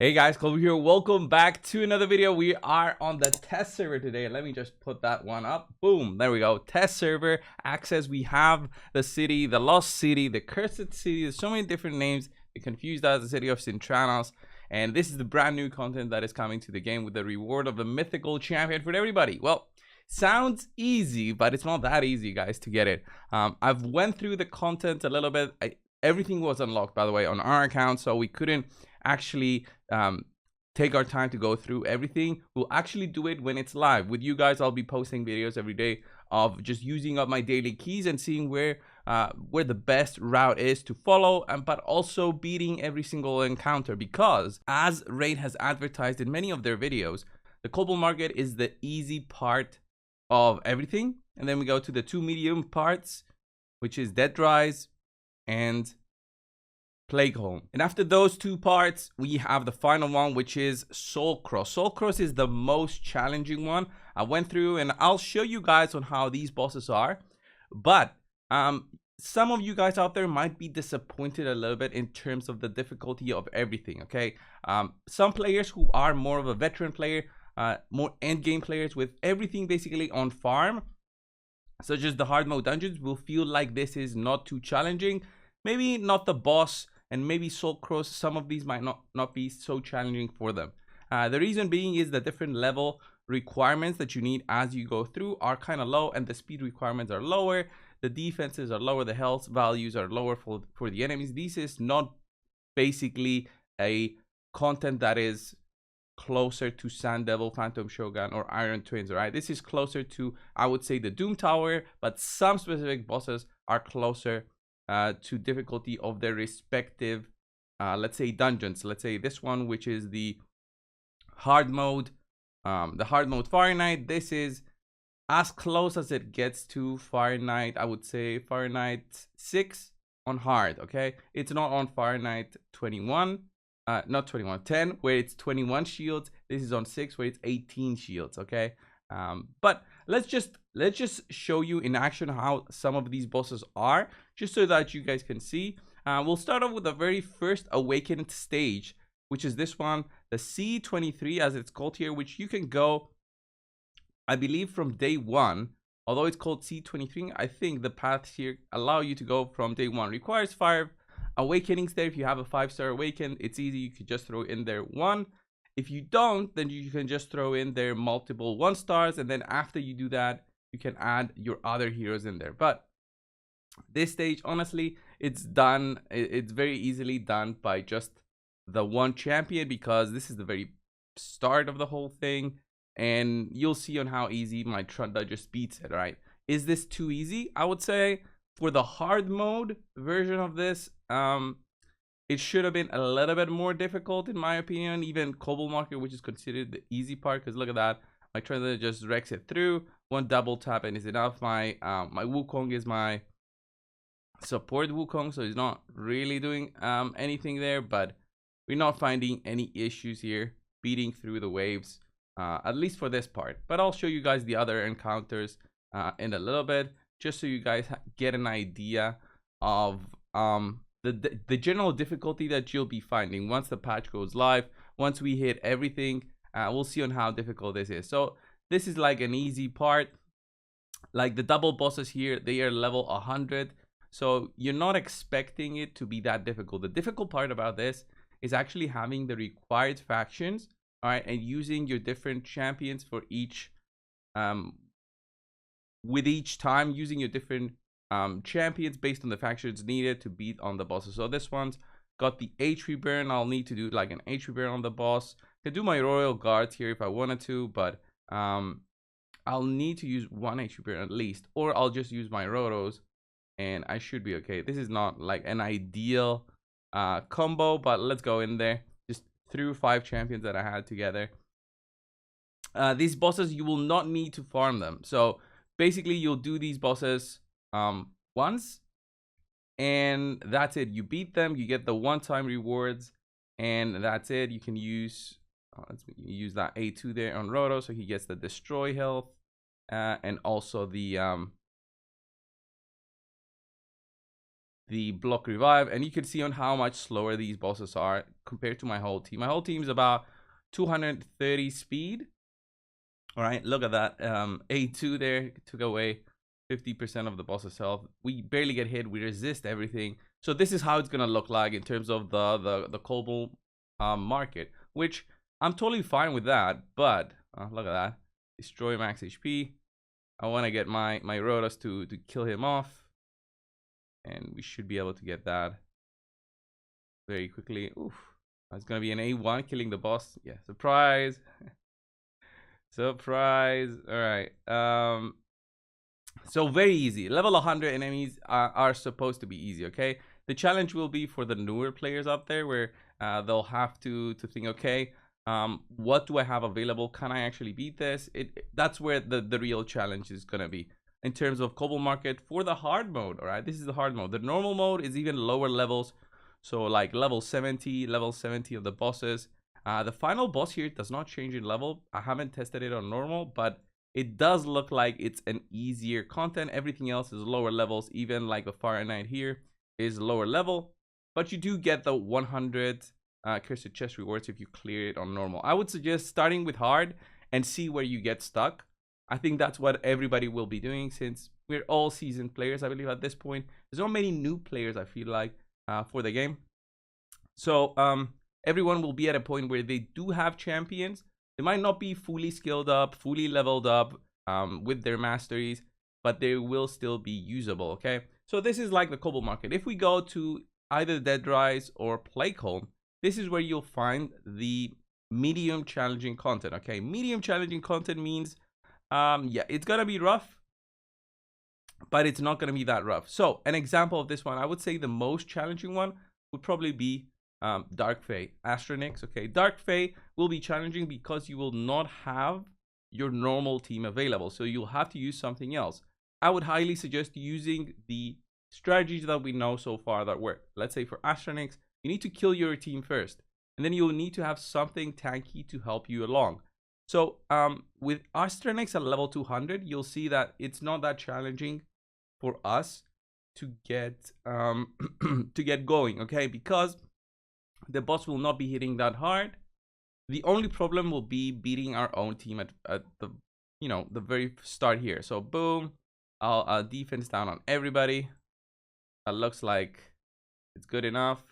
Hey guys, Cobalt here. Welcome back to another video. We are on the test server today. Let me just put that one up. Boom, there we go. Test server access. We have the city, the lost city, the cursed city. There's so many different names. It confused us, the city of Cintranos. And this is the brand new content that is coming to the game with the reward of a mythical champion for everybody. Well, sounds easy, but it's not that easy, guys, to get it. I've went through the content a little bit. Everything was unlocked, by the way, on our account, so we couldn't actually take our time to go through everything. We'll actually do it when it's live with you guys. I'll be posting videos every day of just using up my daily keys and seeing where the best route is to follow, but also beating every single encounter, because as Raid has advertised in many of their videos, the Cobalt market is the easy part of everything, and then we go to the two medium parts, which is Dead Rise and Plague Home. And after those two parts, we have the final one, which is Soul Cross. Soul Cross is the most challenging one. I went through and I'll show you guys on how these bosses are. But some of you guys out there might be disappointed a little bit in terms of the difficulty of everything, okay? Some players who are more of a veteran player, more end game players with everything basically on farm, such as the hard mode dungeons, will feel like this is not too challenging. Maybe not the boss, and maybe Soul Cross, some of these might not be so challenging for them. The reason being is the different level requirements that you need as you go through are kind of low, and the speed requirements are lower, the defenses are lower, the health values are lower for the enemies. This is not basically a content that is closer to Sand Devil, Phantom Shogun, or Iron Twins, right? This is closer to, I would say, the Doom Tower, but some specific bosses are closer to difficulty of their respective let's say dungeons. Let's say this one, which is the hard mode Fahrenheit. This is as close as it gets to Fahrenheit. I would say Fahrenheit 6 on hard. Okay, it's not on Fahrenheit 21, not 21, 10, where it's 21 shields. This is on 6, where it's 18 shields. Okay, but let's just show you in action how some of these bosses are, just so that you guys can see. We'll start off with the very first awakened stage, which is this one, the C23 as it's called here, which you can go, I believe, from day one. Although it's called C23, I think the paths here allow you to go from day one. Requires 5 awakenings there. If you have a 5-star awakened, it's easy. You could just throw in there 1. If you don't, then you can just throw in there multiple 1-stars, and then after you do that, you can add your other heroes in there. But this stage, honestly, it's done. It's very easily done by just the one champion, because this is the very start of the whole thing, and you'll see on how easy my Trunda just beats it, right? Is this too easy? I would say for the hard mode version of this, it should have been a little bit more difficult, in my opinion. Even Cobalt market, which is considered the easy part, because look at that, my Trunda just wrecks it through. One double tap and is enough. My my Wukong is my support Wukong, so he's not really doing anything there, but we're not finding any issues here beating through the waves, at least for this part. But I'll show you guys the other encounters in a little bit, just so you guys get an idea of the general difficulty that you'll be finding once the patch goes live. Once we hit everything, we'll see on how difficult this is. So this is like an easy part. Like the double bosses here, they are level 100, so you're not expecting it to be that difficult. The difficult part about this is actually having the required factions, all right, and using your different champions for each with each time using your different champions based on the factions needed to beat on the bosses. So this one's got the HP burn. I'll need to do like an HP burn on the boss. I could do my royal guards here if I wanted to, but I'll need to use 1 HP burn at least, or I'll just use my rotos and I should be okay. This is not like an ideal combo, but let's go in there. Just threw 5 champions that I had together. These bosses, you will not need to farm them. So basically you'll do these bosses once, and that's it. You beat them, you get the one-time rewards, and that's it. You can use let's use that A2 there on Roto, so he gets the destroy health, and also the the block revive, and you can see on how much slower these bosses are compared to my whole team. My whole team is about 230 speed. All right, look at that. A2 there took away 50% of the boss's health. We barely get hit. We resist everything. So this is how it's gonna look like in terms of the Cobalt market, which I'm totally fine with that. But look at that, destroy max HP. I want to get my Rotos to kill him off, and we should be able to get that very quickly. Oof, it's gonna be an A1 killing the boss. Yeah, surprise. Surprise. All right. So very easy. Level 100 enemies are supposed to be easy, okay? The challenge will be for the newer players out there, where they'll have to think, okay, what do I have available? Can I actually beat this? That's where the real challenge is gonna be in terms of Cobalt market for the hard mode. All right, this is the hard mode. The normal mode is even lower levels, so like level 70 of the bosses. The final boss here does not change in level. I haven't tested it on normal, but it does look like it's an easier content. Everything else is lower levels, even like the Fire Knight here is lower level, but you do get the 100 cursed chest rewards if you clear it on normal. I would suggest starting with hard and see where you get stuck. I think that's what everybody will be doing, since we're all seasoned players, I believe, at this point. There's not many new players, I feel like, for the game. So everyone will be at a point where they do have champions. They might not be fully skilled up, fully leveled up with their masteries, but they will still be usable, okay? So this is like the Cobalt market. If we go to either Dead Rise or Plague, this is where you'll find the medium challenging content, okay? Medium challenging content means, yeah, it's gonna be rough, but it's not gonna be that rough. So an example of this one, I would say the most challenging one would probably be Dark Fae, Astronix. Okay, Dark Fae will be challenging because you will not have your normal team available, so you'll have to use something else. I would highly suggest using the strategies that we know so far that work. Let's say for Astronix, you need to kill your team first, and then you'll need to have something tanky to help you along. So with Astronix at level 200, you'll see that it's not that challenging for us to get to get going, okay? Because the boss will not be hitting that hard. The only problem will be beating our own team at the, you know, the very start here. So boom, I'll defense down on everybody. That looks like it's good enough.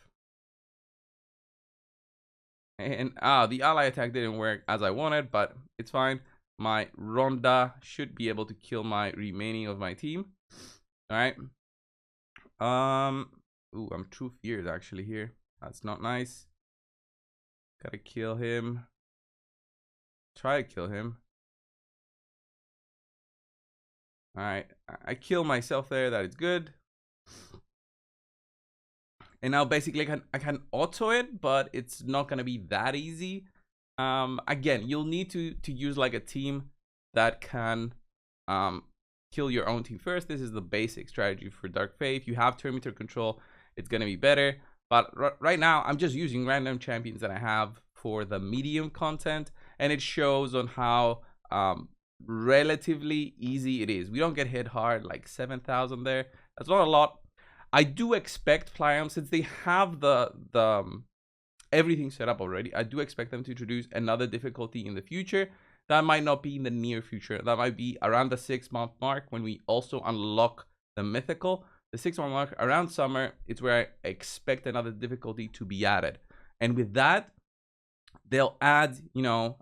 And the ally attack didn't work as I wanted, but it's fine. My Ronda should be able to kill my remaining of my team. All right. Ooh, I'm true fears actually here. That's not nice. Gotta kill him. Try to kill him. All right, I kill myself there. That is good. And now basically I can auto it, but it's not gonna be that easy. Again, you'll need to use like a team that can kill your own team first. This is the basic strategy for Dark Fae. If you have perimeter control, it's gonna be better. But right now, I'm just using random champions that I have for the medium content, and it shows on how relatively easy it is. We don't get hit hard, like 7,000 there. That's not a lot. I do expect Pliam, since they have the everything set up already, I do expect them to introduce another difficulty in the future. That might not be in the near future. That might be around the 6-month mark when we also unlock the mythical. The 6-month mark around summer, it's where I expect another difficulty to be added. And with that, they'll add, you know,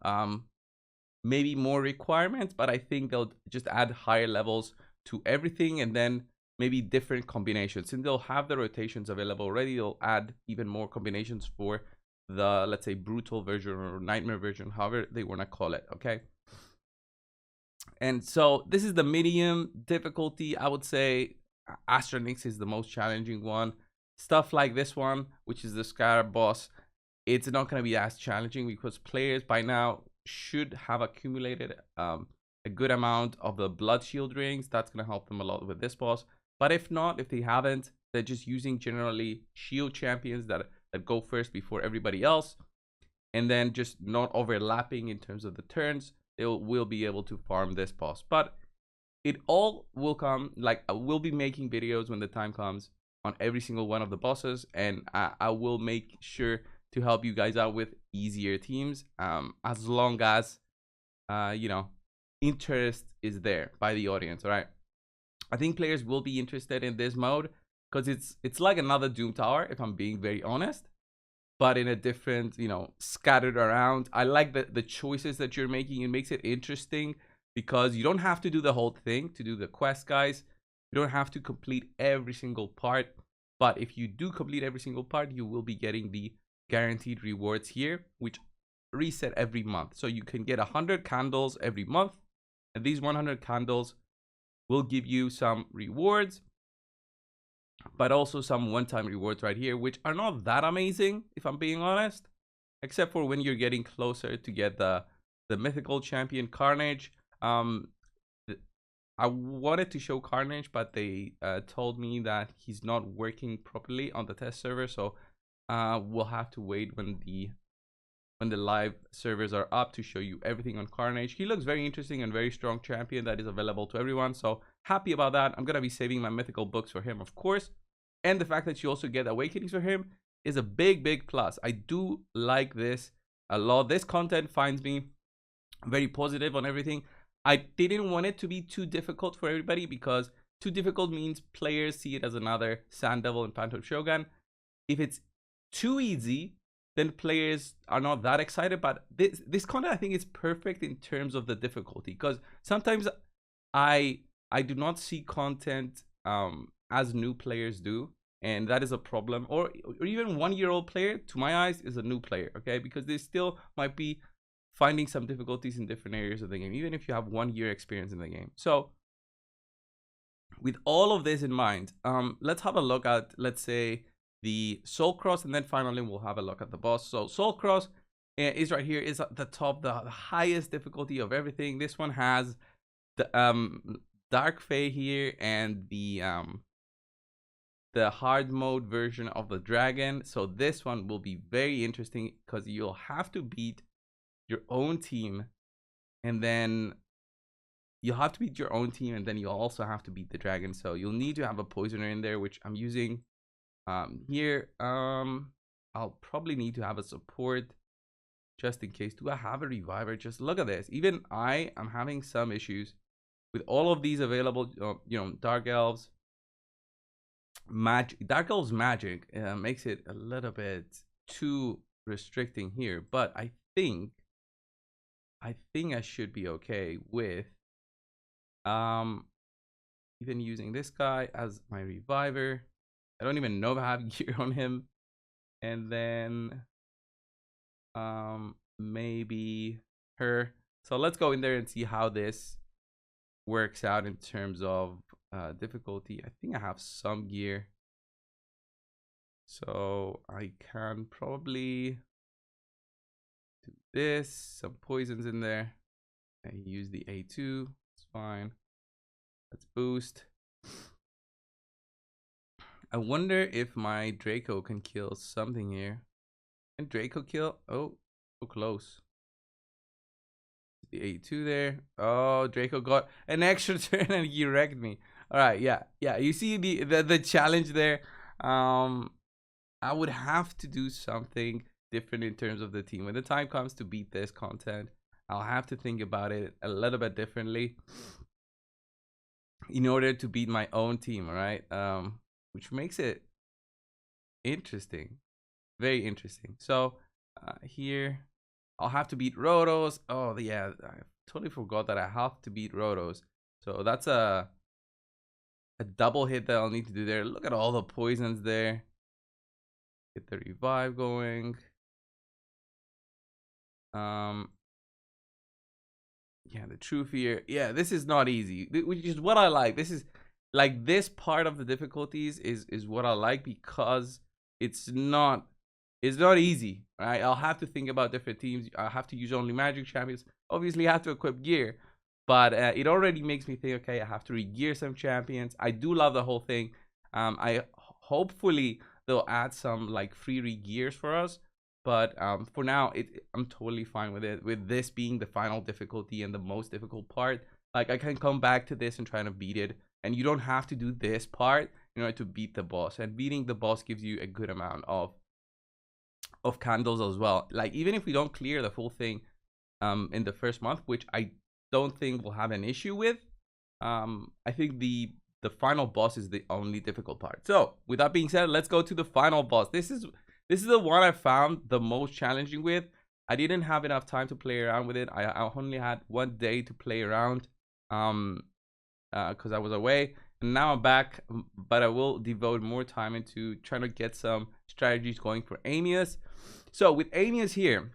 maybe more requirements, but I think they'll just add higher levels to everything, and then maybe different combinations. Since they'll have the rotations available already, they'll add even more combinations for the, let's say, brutal version or nightmare version, however they want to call it, okay? And so this is the medium difficulty. I would say Astronix is the most challenging one. Stuff like this one, which is the Scarab boss, it's not going to be as challenging because players by now should have accumulated a good amount of the blood shield rings. That's going to help them a lot with this boss. But if not, if they haven't, they're just using generally shield champions that go first before everybody else, and then just not overlapping in terms of the turns, they will be able to farm this boss. But it all will come, like, we'll be making videos when the time comes on every single one of the bosses, and I will make sure to help you guys out with easier teams, as long as you know, interest is there by the audience. All right, I think players will be interested in this mode because it's like another Doom Tower, if I'm being very honest, but in a different, you know, scattered around. I like the choices that you're making. It makes it interesting because you don't have to do the whole thing to do the quest, guys. You don't have to complete every single part, but if you do complete every single part, you will be getting the guaranteed rewards here, which reset every month. So you can get 100 candles every month, and these 100 candles will give you some rewards, but also some one-time rewards right here, which are not that amazing, if I'm being honest, except for when you're getting closer to get the mythical champion Carnage. I wanted to show Carnage, but they told me that he's not working properly on the test server, so we'll have to wait when the live servers are up to show you everything on Carnage. He looks very interesting and very strong champion that is available to everyone, so happy about that. I'm gonna be saving my mythical books for him, of course, and the fact that you also get awakenings for him is a big plus. I do like this a lot. This content finds me very positive on everything. I didn't want it to be too difficult for everybody, because too difficult means players see it as another Sand Devil and Phantom Shogun. If it's too easy, then players are not that excited. But this content, I think, is perfect in terms of the difficulty, because sometimes I do not see content as new players do, and that is a problem. Or even 1-year-old player, to my eyes, is a new player, okay, because they still might be finding some difficulties in different areas of the game, even if you have 1 year experience in the game. So with all of this in mind, let's have a look at, let's say, the Soul Cross, and then finally we'll have a look at the boss. So Soul Cross is right here, is at the top, the highest difficulty of everything. This one has the Dark Fae here and the hard mode version of the dragon. So this one will be very interesting because you'll have to beat your own team, and then you'll also have to beat the dragon. So you'll need to have a poisoner in there, which I'm using here. I'll probably need to have a support just in case. Do I have a reviver? Just look at this. Even I am having some issues with all of these available. You know, Dark Elves magic makes it a little bit too restricting here, but I think I should be okay with even using this guy as my reviver. I don't even know if I have gear on him. And then maybe her. So let's go in there and see how this works out in terms of difficulty. I think I have some gear, so I can probably do this. Some poisons in there. I use the A2. It's fine. Let's boost. I wonder if my Draco can kill something here. Can Draco kill? Oh, so close. The A2 there. Oh, Draco got an extra turn and he wrecked me. All right, yeah. You see the challenge there. I would have to do something different in terms of the team. When the time comes to beat this content, I'll have to think about it a little bit differently in order to beat my own team, right? Which makes it interesting, very interesting. So here I'll have to beat Rotos. Oh yeah, I totally forgot that I have to beat Rotos. So that's a double hit that I'll need to do there. Look at all the poisons there. Get the revive going. Yeah, the true fear. Yeah, this is not easy, which is what I like. This is like, this part of the difficulties is what I like, because it's not easy, right? I'll have to think about different teams. I have to use only magic champions. Obviously I have to equip gear, but it already makes me think, okay, I have to re-gear some champions. I do love the whole thing. I hopefully they'll add some like free re-gears for us, but for now I'm totally fine with it, with this being the final difficulty and the most difficult part. Like, I can come back to this and try to beat it, and you don't have to do this part in order to beat the boss, and beating the boss gives you a good amount of candles as well. Like, even if we don't clear the full thing in the first month, which I don't think we'll have an issue with, I think the final boss is the only difficult part. So with that being said, let's go to the final boss. This is the one I found the most challenging with. I didn't have enough time to play around with it. I only had 1 day to play around because I was away, and now I'm back, but I will devote more time into trying to get some strategies going for Amius. So with Amius here,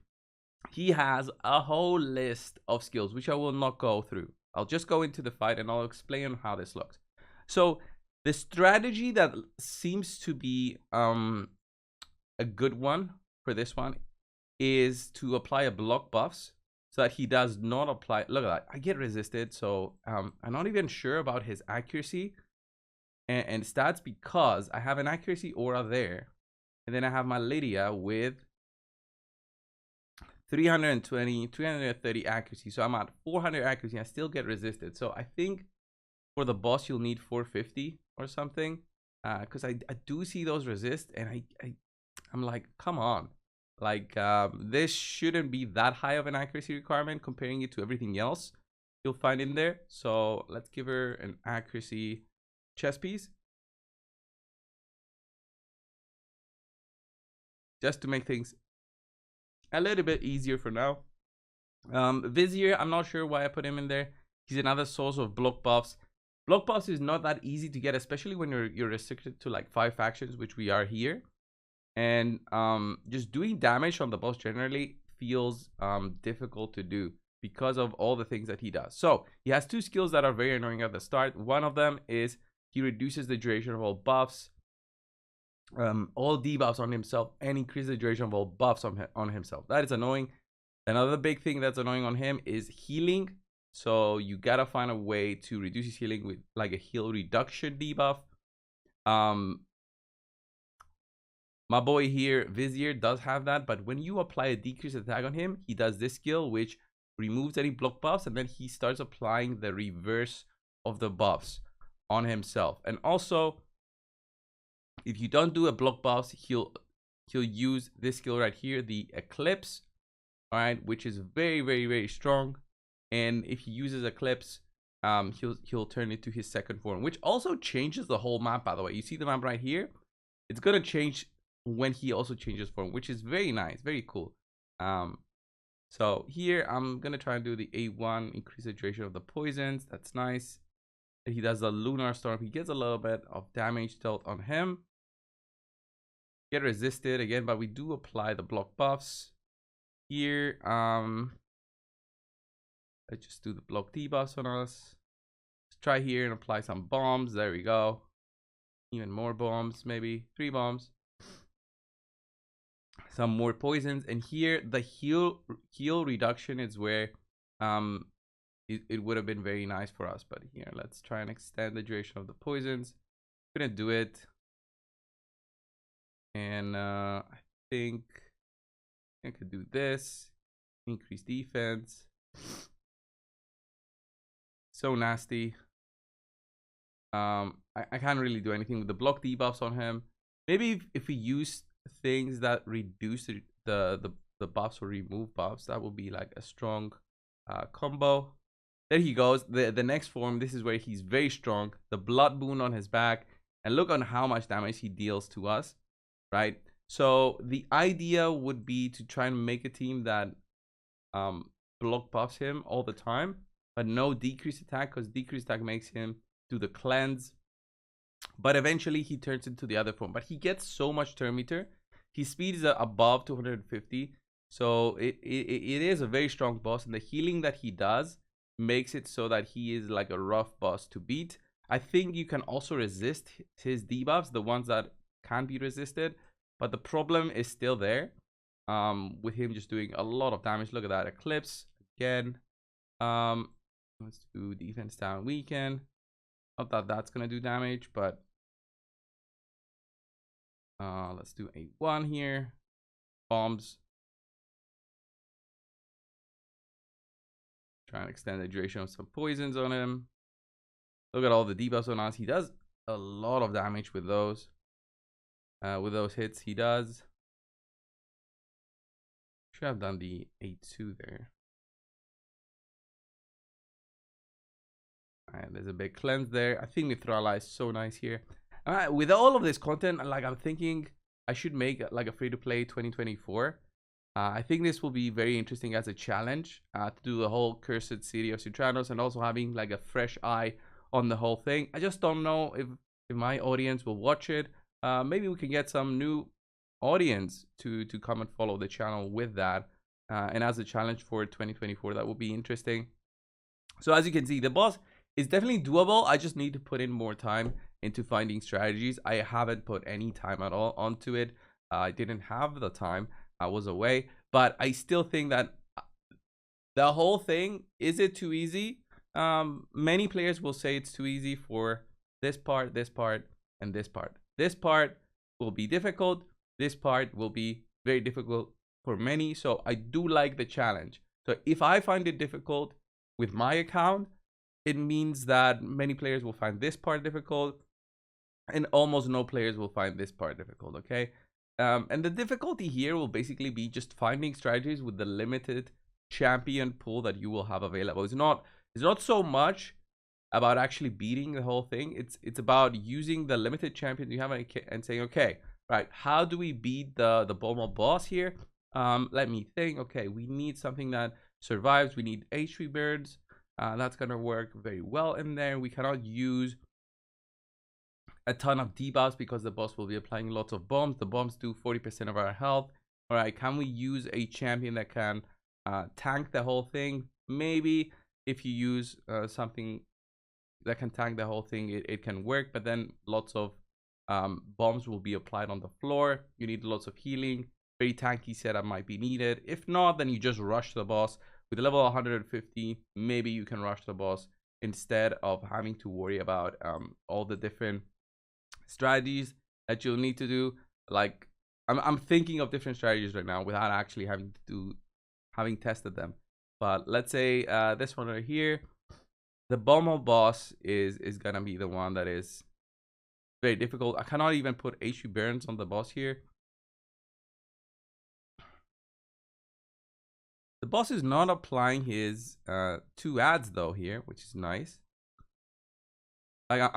he has a whole list of skills which I will not go through. I'll just go into the fight and I'll explain how this looks. So the strategy that seems to be a good one for this one is to apply a block buffs so that he does not apply. Look at that, I get resisted, so I'm not even sure about his accuracy and stats, because I have an accuracy aura there, and then I have my Lydia with 320, 330 accuracy, so I'm at 400 accuracy. I still get resisted, so I think for the boss you'll need 450 or something, because I do see those resist, and I'm like, come on, like this shouldn't be that high of an accuracy requirement comparing it to everything else you'll find in there. So let's give her an accuracy chess piece just to make things a little bit easier for now. Vizier, I'm not sure why I put him in there. He's another source of block buffs. Block buffs is not that easy to get, especially when you're restricted to like 5 factions, which we are here. And just doing damage on the boss generally feels difficult to do because of all the things that he does. So he has 2 skills that are very annoying at the start. One of them is he reduces the duration of all buffs, all debuffs on himself, and increases the duration of all buffs on himself. That is annoying. Another big thing that's annoying on him is healing. So you gotta find a way to reduce his healing with like a heal reduction debuff. My boy here, Vizier, does have that, but when you apply a decreased attack on him, he does this skill which removes any block buffs, and then he starts applying the reverse of the buffs on himself. And also, if you don't do a block buffs, he'll use this skill right here, the Eclipse, all right, which is very, very, very strong. And if he uses Eclipse, he'll turn it to his second form, which also changes the whole map, by the way. You see the map right here? It's gonna change when he also changes form, which is very nice, very cool. So here I'm gonna try and do the A1, increase the duration of the poisons. That's nice. And he does the Lunar Storm. He gets a little bit of damage dealt on him. Get resisted again, but we do apply the block buffs here. Let's just do the block debuffs on us. Let's try here and apply some bombs. There we go. Even more bombs, maybe 3 bombs. Some more poisons, and here the heal reduction is where it would have been very nice for us. But here, let's try and extend the duration of the poisons. Couldn't do it, and I think I could do this. Increase defense. So nasty. I can't really do anything with the block debuffs on him. Maybe if we use things that reduce the buffs or remove buffs, that will be like a strong combo. There he goes. The next form, this is where he's very strong. The blood boon on his back, and look on how much damage he deals to us, right? So the idea would be to try and make a team that block buffs him all the time, but no decreased attack, because decreased attack makes him do the cleanse. But eventually he turns into the other form. But he gets so much turn meter. His speed is above 250. So it is a very strong boss. And the healing that he does makes it so that he is like a rough boss to beat. I think you can also resist his debuffs, the ones that can be resisted. But the problem is still there. With him just doing a lot of damage. Look at that Eclipse again. Let's do defense down weaken. Not that that's gonna do damage, but let's do A1 here. Bombs. Try and extend the duration of some poisons on him. Look at all the debuffs on us. He does a lot of damage with those hits he does. Should have done the A2 there. Alright, there's a big cleanse there. I think Mithrala is so nice here. With all of this content, like, I'm thinking I should make like a free-to-play 2024. I think this will be very interesting as a challenge to do the whole Cursed City of Citranos, and also having like a fresh eye on the whole thing. I just don't know if my audience will watch it. Maybe we can get some new audience to come and follow the channel with that, and as a challenge for 2024, that would be interesting. So as you can see, the boss is definitely doable. I just need to put in more time into finding strategies. I haven't put any time at all onto it. I didn't have the time. I was away, but I still think that the whole thing, is it too easy? Many players will say it's too easy for this part, and this part. This part will be difficult. This part will be very difficult for many. So I do like the challenge. So if I find it difficult with my account, it means that many players will find this part difficult, and almost no players will find this part difficult. Okay. And the difficulty here will basically be just finding strategies with the limited champion pool that you will have available. It's not so much about actually beating the whole thing. It's about using the limited champion you have and saying, okay, right, how do we beat the Farmable boss here? Let me think. Okay, we need something that survives. We need HP birds. That's gonna work very well in there. We cannot use a ton of debuffs because the boss will be applying lots of bombs. The bombs do 40% of our health. All right, can we use a champion that can tank the whole thing? Maybe if you use something that can tank the whole thing, it can work, but then lots of bombs will be applied on the floor. You need lots of healing. Very tanky setup might be needed. If not, then you just rush the boss. With level 150, maybe you can rush the boss instead of having to worry about all the different strategies that you'll need to do. Like, I'm thinking of different strategies right now without actually having tested them. But let's say this one right here, the Farmable boss is gonna be the one that is very difficult. I cannot even put HP burns on the boss here. The boss is not applying his 2 ads though here, which is nice. Like,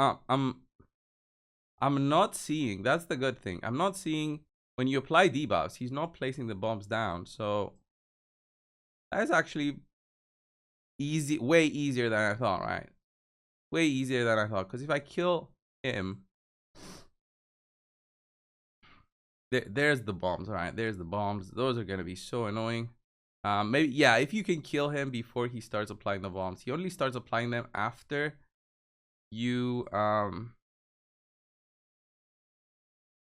I'm not seeing, that's the good thing. I'm not seeing when you apply debuffs, he's not placing the bombs down. So that is actually easy, way easier than I thought, right? Way easier than I thought. Because if I kill him, there's the bombs, all right? There's the bombs. Those are gonna be so annoying. Maybe, yeah, if you can kill him before he starts applying the bombs. He only starts applying them after you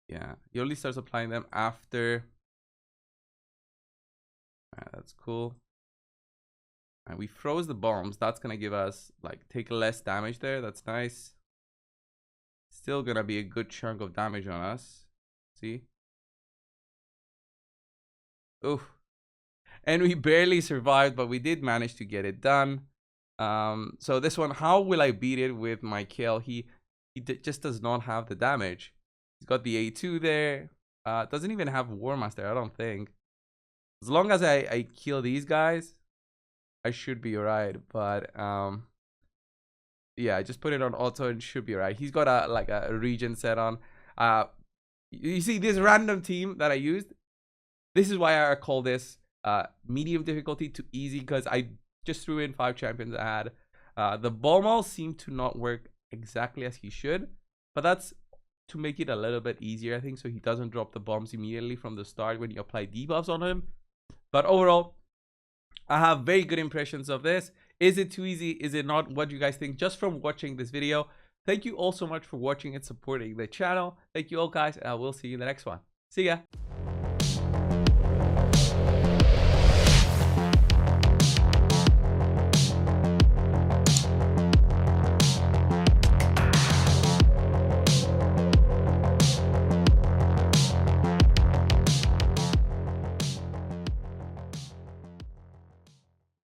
yeah, he only starts applying them after. Alright, that's cool. And we froze the bombs. That's gonna give us, like, take less damage there. That's nice. Still gonna be a good chunk of damage on us. See? Oof. And we barely survived, but we did manage to get it done. So this one, how will I beat it with my kill? He just does not have the damage. He's got the A2 there. Doesn't even have War Master, I don't think. As long as I kill these guys, I should be alright. But yeah, I just put it on auto and should be alright. He's got a regen set on. You see this random team that I used? This is why I call this medium difficulty to easy, because I just threw in 5 champions I had. The Farmable seemed to not work exactly as he should, but that's to make it a little bit easier, I think, so he doesn't drop the bombs immediately from the start when you apply debuffs on him. But overall, I have very good impressions of this. Is it too easy? Is it not? What do you guys think just from watching this video? Thank you all so much for watching and supporting the channel. Thank you all, guys, and I will see you in the next one. See ya.